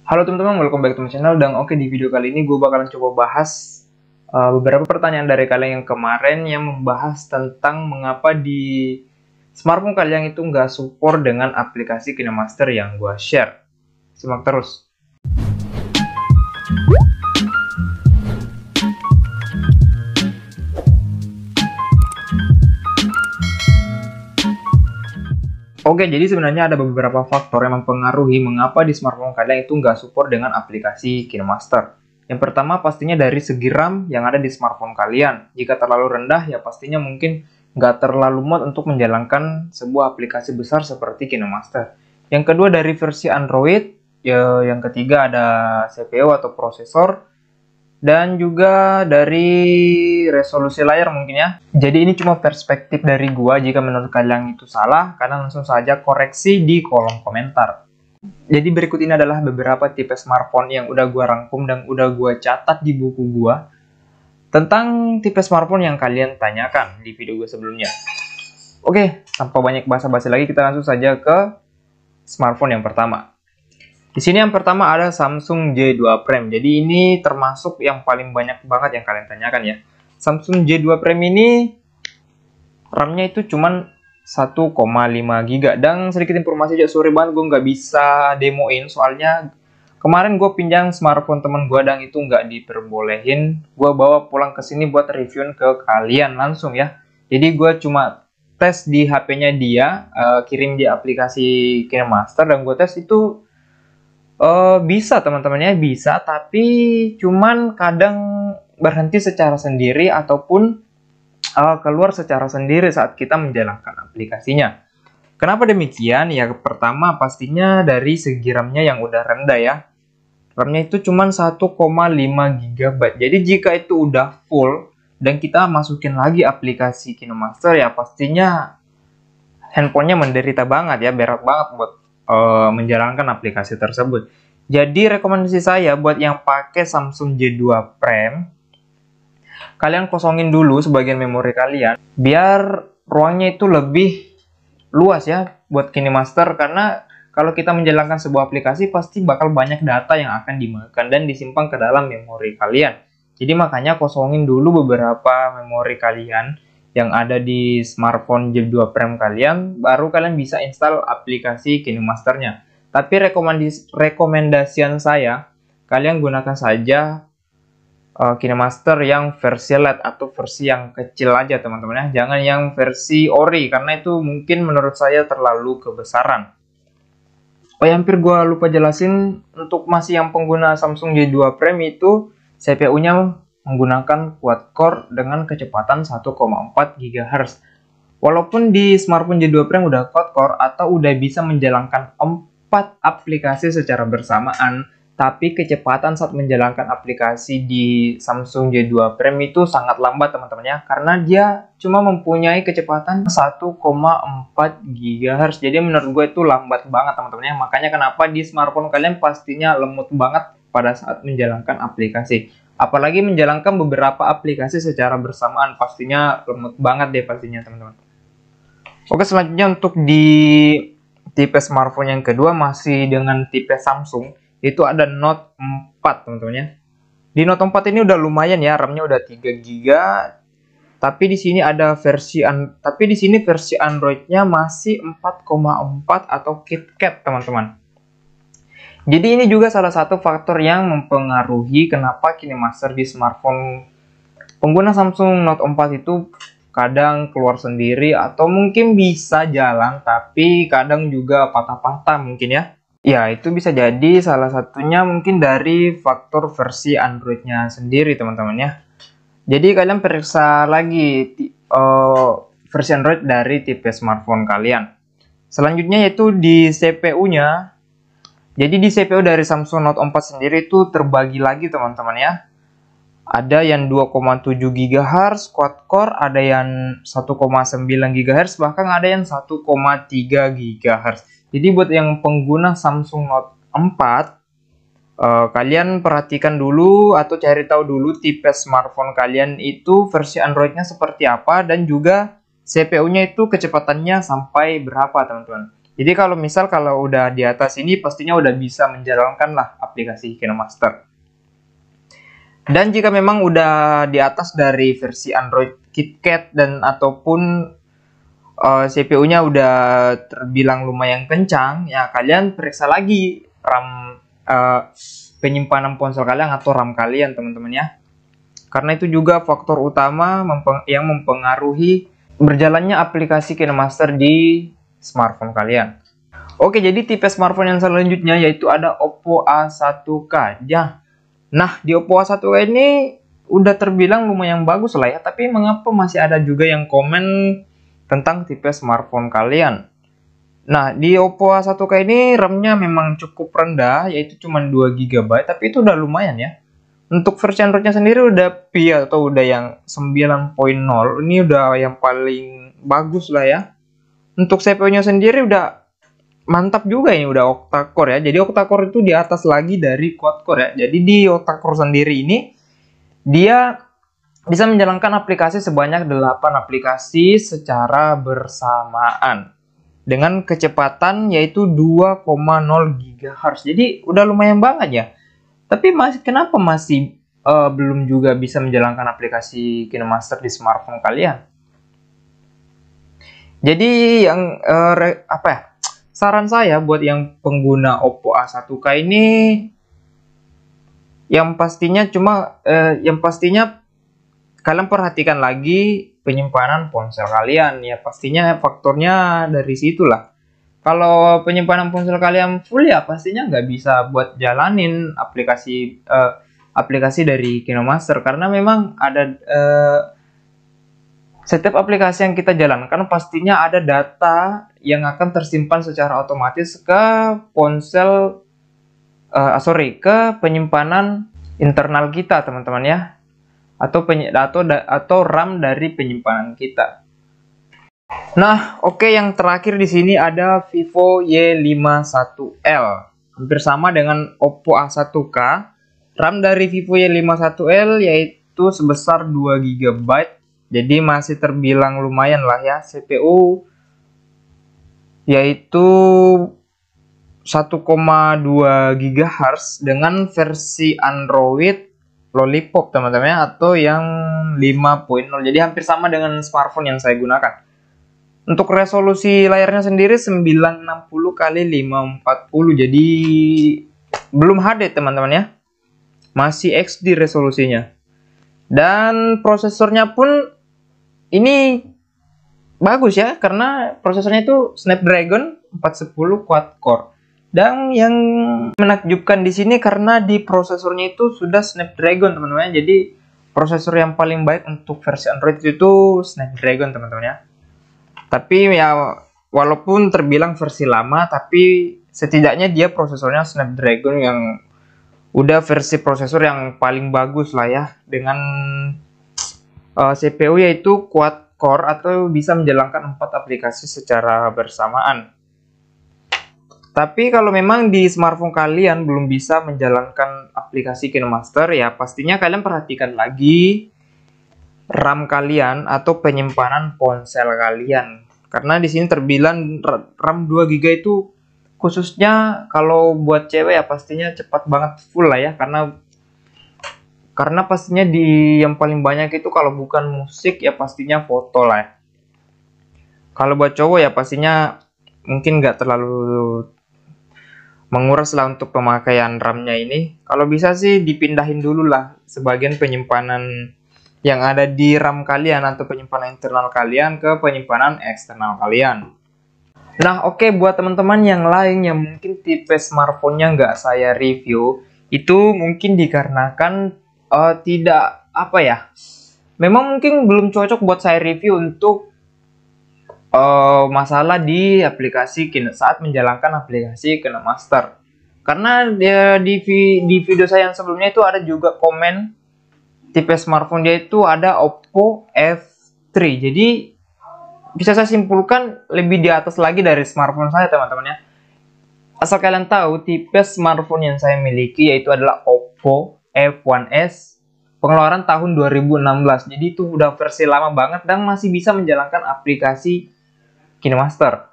Halo teman-teman, welcome back to my channel. Dan oke, di video kali ini gue bakalan coba bahas beberapa pertanyaan dari kalian yang kemarin yang membahas tentang mengapa di smartphone kalian itu nggak support dengan aplikasi KineMaster yang gue share. Simak terus. Oke, jadi sebenarnya ada beberapa faktor yang mempengaruhi mengapa di smartphone kalian itu nggak support dengan aplikasi KineMaster. Yang pertama pastinya dari segi RAM yang ada di smartphone kalian. Jika terlalu rendah ya pastinya mungkin nggak terlalu muat untuk menjalankan sebuah aplikasi besar seperti KineMaster. Yang kedua dari versi Android, ya, yang ketiga ada CPU atau prosesor. Dan juga dari resolusi layar mungkin ya. Jadi ini cuma perspektif dari gua, jika menurut kalian itu salah, kalian langsung saja koreksi di kolom komentar. Jadi berikut ini adalah beberapa tipe smartphone yang udah gua rangkum dan udah gua catat di buku gua tentang tipe smartphone yang kalian tanyakan di video gua sebelumnya. Oke, tanpa banyak basa-basi lagi kita langsung saja ke smartphone yang pertama. Di sini yang pertama ada Samsung J2 Prime. Jadi ini termasuk yang paling banyak banget yang kalian tanyakan ya. Samsung J2 Prime ini RAM-nya itu cuman 1,5 GB. Dan sedikit informasi aja, sorry banget gue nggak bisa demoin soalnya kemarin gue pinjam smartphone temen gue dan itu nggak diperbolehin. Gue bawa pulang ke sini buat review ke kalian langsung ya. Jadi gue cuma tes di HP-nya dia, kirim di aplikasi KineMaster dan gue tes itu bisa teman-temannya, bisa, tapi cuman kadang berhenti secara sendiri ataupun keluar secara sendiri saat kita menjalankan aplikasinya. Kenapa demikian? Ya pertama pastinya dari segi RAM-nya yang udah rendah ya. RAM-nya itu cuman 1,5 GB. Jadi jika itu udah full dan kita masukin lagi aplikasi KineMaster ya pastinya handphonenya menderita banget ya, berat banget buat menjalankan aplikasi tersebut. Jadi rekomendasi saya buat yang pakai Samsung J2 Prime, kalian kosongin dulu sebagian memori kalian biar ruangnya itu lebih luas ya buat KineMaster, karena kalau kita menjalankan sebuah aplikasi pasti bakal banyak data yang akan dimakan dan disimpan ke dalam memori kalian. Jadi makanya kosongin dulu beberapa memori kalian yang ada di smartphone J2 Prime kalian, baru kalian bisa install aplikasi KineMaster-nya. Tapi rekomendasian saya, kalian gunakan saja KineMaster yang versi LED atau versi yang kecil aja teman-teman ya. Jangan yang versi ori, karena itu mungkin menurut saya terlalu kebesaran. Oh ya, hampir gue lupa jelasin, untuk masih yang pengguna Samsung J2 Prime itu CPU-nya menggunakan quad-core dengan kecepatan 1,4 GHz. Walaupun di smartphone J2 Prime udah quad-core atau udah bisa menjalankan 4 aplikasi secara bersamaan, tapi kecepatan saat menjalankan aplikasi di Samsung J2 Prime itu sangat lambat teman-teman ya, karena dia cuma mempunyai kecepatan 1,4 GHz. Jadi menurut gue itu lambat banget teman-teman ya. Makanya kenapa di smartphone kalian pastinya lemot banget pada saat menjalankan aplikasi. Apalagi menjalankan beberapa aplikasi secara bersamaan, pastinya lemot banget deh pastinya teman-teman. Oke, selanjutnya untuk di tipe smartphone yang kedua masih dengan tipe Samsung, itu ada Note 4 teman-teman ya. Di Note 4 ini udah lumayan ya, RAM-nya udah 3 GB. Tapi di sini ada versi versi Android-nya masih 4,4 atau KitKat teman-teman. Jadi ini juga salah satu faktor yang mempengaruhi kenapa KineMaster di smartphone pengguna Samsung Note 4 itu kadang keluar sendiri atau mungkin bisa jalan tapi kadang juga patah-patah mungkin ya. Ya itu bisa jadi salah satunya mungkin dari faktor versi Android-nya sendiri teman-teman ya. Jadi kalian periksa lagi versi Android dari tipe smartphone kalian. Selanjutnya yaitu di CPU-nya. Jadi di CPU dari Samsung Note 4 sendiri itu terbagi lagi teman-teman ya. Ada yang 2,7 GHz quad-core, ada yang 1,9 GHz, bahkan ada yang 1,3 GHz. Jadi buat yang pengguna Samsung Note 4, kalian perhatikan dulu atau cari tahu dulu tipe smartphone kalian itu versi Android-nya seperti apa dan juga CPU-nya itu kecepatannya sampai berapa teman-teman. Jadi kalau misal kalau udah di atas ini pastinya udah bisa menjalankan lah aplikasi KinoMaster. Dan jika memang udah di atas dari versi Android KitKat dan ataupun CPU-nya udah terbilang lumayan kencang, ya kalian periksa lagi RAM penyimpanan ponsel kalian atau RAM kalian, teman-teman ya. Karena itu juga faktor utama yang mempengaruhi berjalannya aplikasi KinoMaster di smartphone kalian. Oke, jadi tipe smartphone yang selanjutnya yaitu ada Oppo A1K. Ya. Nah, di Oppo A1K ini udah terbilang lumayan bagus lah ya, tapi mengapa masih ada juga yang komen tentang tipe smartphone kalian? Nah, di Oppo A1K ini RAM-nya memang cukup rendah, yaitu cuma 2 GB, tapi itu udah lumayan ya. Untuk versi Android-nya sendiri udah Pi atau udah yang 9.0, ini udah yang paling bagus lah ya. Untuk CPU-nya sendiri udah mantap juga, ini udah octa-core ya. Jadi octa-core itu di atas lagi dari quad-core ya. Jadi di octa-core sendiri ini dia bisa menjalankan aplikasi sebanyak 8 aplikasi secara bersamaan dengan kecepatan yaitu 2,0 GHz. Jadi udah lumayan banget ya. Tapi kenapa masih belum juga bisa menjalankan aplikasi KinoMaster di smartphone kalian? Jadi yang saran saya buat yang pengguna Oppo A1K ini, yang pastinya kalian perhatikan lagi penyimpanan ponsel kalian ya, pastinya faktornya dari situlah. Kalau penyimpanan ponsel kalian full ya pastinya nggak bisa buat jalanin aplikasi dari KinoMaster, karena memang ada setiap aplikasi yang kita jalankan pastinya ada data yang akan tersimpan secara otomatis ke ponsel ke penyimpanan internal kita, teman-teman ya, atau RAM dari penyimpanan kita. Nah, oke, yang terakhir di sini ada Vivo Y51L. Hampir sama dengan Oppo A1K. RAM dari Vivo Y51L yaitu sebesar 2 GB. Jadi masih terbilang lumayan lah ya. CPU yaitu 1,2 GHz dengan versi Android Lollipop, teman-teman ya, atau yang 5.0. Jadi hampir sama dengan smartphone yang saya gunakan. Untuk resolusi layarnya sendiri 960 x 540, jadi belum HD, teman-teman ya. Masih XD resolusinya. Dan prosesornya pun ini bagus ya, karena prosesornya itu Snapdragon 410 quad-core. Dan yang menakjubkan di sini karena di prosesornya itu sudah Snapdragon, teman-teman. Jadi prosesor yang paling baik untuk versi Android itu Snapdragon, teman-teman ya. Tapi ya walaupun terbilang versi lama, tapi setidaknya dia prosesornya Snapdragon yang udah versi prosesor yang paling bagus lah ya, dengan CPU yaitu quad core atau bisa menjalankan 4 aplikasi secara bersamaan. Tapi kalau memang di smartphone kalian belum bisa menjalankan aplikasi KinoMaster, ya pastinya kalian perhatikan lagi RAM kalian atau penyimpanan ponsel kalian. Karena di sini terbilang RAM 2 GB itu khususnya kalau buat cewek ya pastinya cepat banget full lah ya, karena pastinya di yang paling banyak itu kalau bukan musik ya pastinya foto lah ya. Kalau buat cowok ya pastinya mungkin nggak terlalu menguras lah untuk pemakaian RAM-nya ini. Kalau bisa sih dipindahin dulu lah sebagian penyimpanan yang ada di RAM kalian atau penyimpanan internal kalian ke penyimpanan eksternal kalian. Nah, oke, buat teman-teman yang lain yang mungkin tipe smartphone-nya nggak saya review, itu mungkin dikarenakan tidak memang mungkin belum cocok buat saya review untuk masalah di aplikasi saat menjalankan aplikasi KinoMaster. Karena di video saya yang sebelumnya itu ada juga komen tipe smartphone dia itu ada Oppo F3. Jadi bisa saya simpulkan lebih di atas lagi dari smartphone saya, teman-teman ya. Asal kalian tahu, tipe smartphone yang saya miliki yaitu adalah Oppo F1s pengeluaran tahun 2016. Jadi itu udah versi lama banget dan masih bisa menjalankan aplikasi KinoMaster.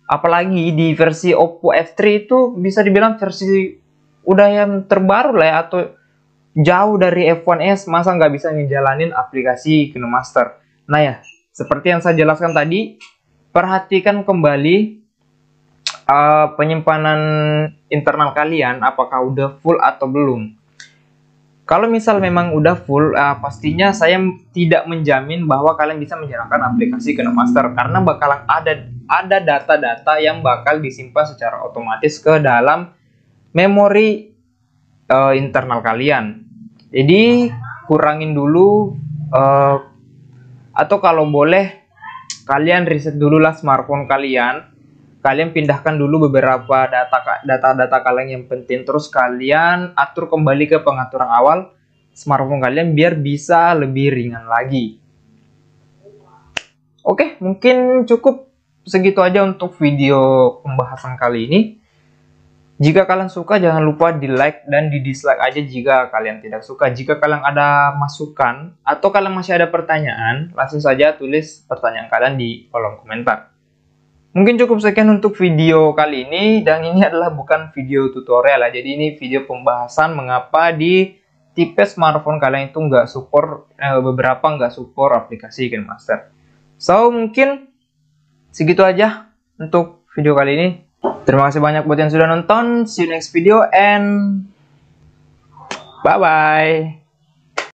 Apalagi di versi Oppo F3 itu bisa dibilang versi udah yang terbaru lah ya, atau jauh dari F1s, masa nggak bisa ngejalanin aplikasi KinoMaster. Nah ya, seperti yang saya jelaskan tadi, perhatikan kembali penyimpanan internal kalian apakah udah full atau belum. Kalau misal memang udah full, pastinya saya tidak menjamin bahwa kalian bisa menjalankan aplikasi KinoMaster, karena bakalan ada data-data yang bakal disimpan secara otomatis ke dalam memori internal kalian. Jadi kurangin dulu, atau kalau boleh kalian reset dulu lah smartphone kalian. Kalian pindahkan dulu beberapa data kalian yang penting, terus kalian atur kembali ke pengaturan awal smartphone kalian biar bisa lebih ringan lagi. Oke, mungkin cukup segitu aja untuk video pembahasan kali ini. Jika kalian suka, jangan lupa di like dan di dislike aja jika kalian tidak suka. Jika kalian ada masukan atau kalian masih ada pertanyaan, langsung saja tulis pertanyaan kalian di kolom komentar. Mungkin cukup sekian untuk video kali ini, dan ini adalah bukan video tutorial ya. Jadi ini video pembahasan mengapa di tipe smartphone kalian itu nggak support, beberapa nggak support aplikasi KinoMaster. So mungkin segitu aja untuk video kali ini. Terima kasih banyak buat yang sudah nonton. See you next video and bye bye.